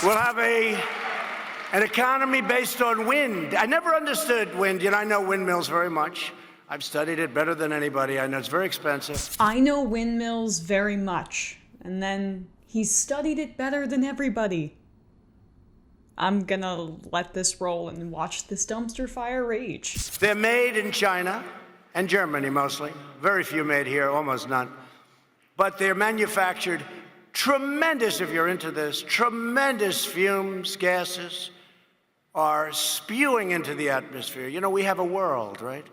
We'll have an economy based on wind. I never understood wind. I know windmills very much. I've studied it better than anybody. I know it's very expensive. I know windmills very much. And then he studied it better than everybody. I'm gonna let this roll and watch this dumpster fire rage. They're made in China and Germany mostly. Very few made here, almost none. But they're manufactured tremendous, if you're into this, tremendous fumes, gases are spewing into the atmosphere. We have a world, right?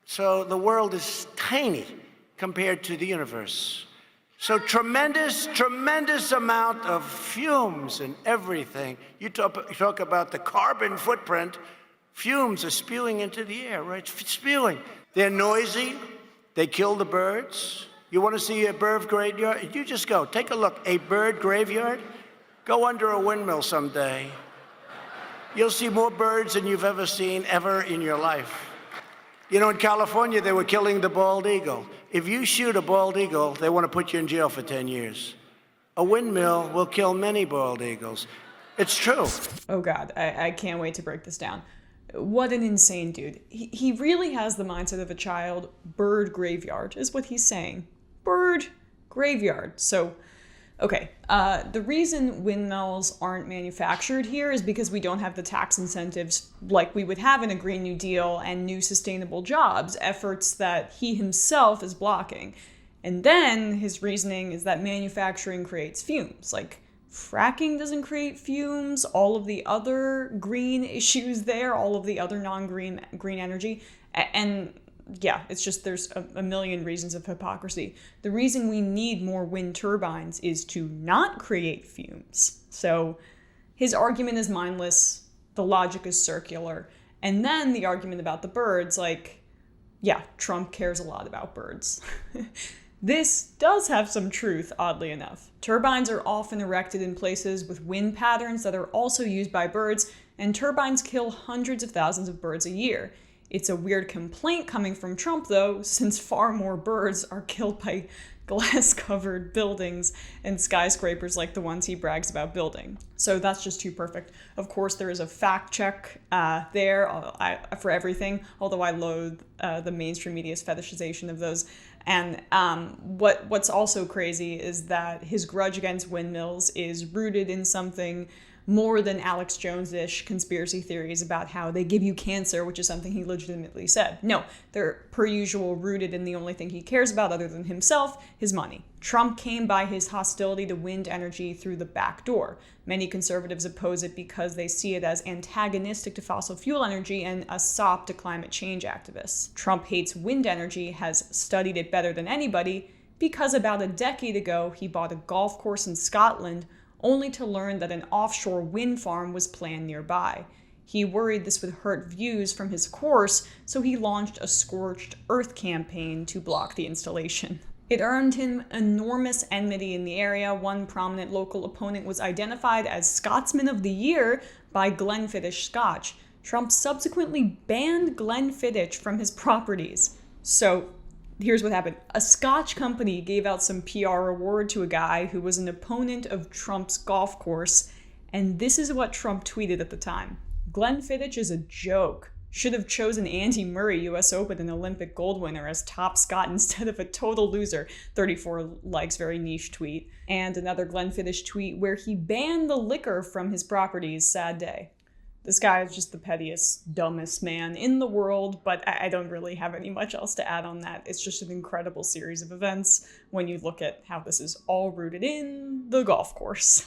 So the world is tiny compared to the universe. So tremendous amount of fumes and everything. You talk about the carbon footprint. Fumes are spewing into the air, right? Spewing. They're noisy. They kill the birds. You want to see a bird graveyard? You just go. Take a look. A bird graveyard? Go under a windmill someday. You'll see more birds than you've ever seen ever in your life. In California, they were killing the bald eagle. If you shoot a bald eagle, they want to put you in jail for 10 years. A windmill will kill many bald eagles. It's true. Oh God, I can't wait to break this down. What an insane dude. He really has the mindset of a child. Bird graveyard is what he's saying. Bird graveyard. So, okay. The reason windmills aren't manufactured here is because we don't have the tax incentives like we would have in a Green New Deal and new sustainable jobs, efforts that he himself is blocking. And then his reasoning is that manufacturing creates fumes. Like, fracking doesn't create fumes, all of the other green issues there, all of the other non-green energy. And yeah, it's just there's a million reasons of hypocrisy. The reason we need more wind turbines is to not create fumes. So his argument is mindless, the logic is circular. And then the argument about the birds, Trump cares a lot about birds. This does have some truth, oddly enough. Turbines are often erected in places with wind patterns that are also used by birds, and turbines kill hundreds of thousands of birds a year. It's a weird complaint coming from Trump, though, since far more birds are killed by glass-covered buildings and skyscrapers like the ones he brags about building. So that's just too perfect. Of course, there is a fact check there for everything, although I loathe the mainstream media's fetishization of those. And what's also crazy is that his grudge against windmills is rooted in something more than Alex Jones-ish conspiracy theories about how they give you cancer, which is something he legitimately said. No, they're per usual rooted in the only thing he cares about other than himself, his money. Trump came by his hostility to wind energy through the back door. Many conservatives oppose it because they see it as antagonistic to fossil fuel energy and a sop to climate change activists. Trump hates wind energy, has studied it better than anybody, because about a decade ago he bought a golf course in Scotland only to learn that an offshore wind farm was planned nearby. He worried this would hurt views from his course, so he launched a scorched earth campaign to block the installation. It earned him enormous enmity in the area. One prominent local opponent was identified as Scotsman of the Year by Glenfiddich Scotch. Trump subsequently banned Glenfiddich from his properties. So here's what happened. A Scotch company gave out some PR award to a guy who was an opponent of Trump's golf course, and this is what Trump tweeted at the time. Glenfiddich is a joke. Should have chosen Andy Murray, US Open and Olympic gold winner, as top Scot instead of a total loser. 34 likes, very niche tweet. And another Glenfiddich tweet where he banned the liquor from his properties. Sad day. This guy is just the pettiest, dumbest man in the world, but I don't really have any much else to add on that. It's just an incredible series of events when you look at how this is all rooted in the golf course.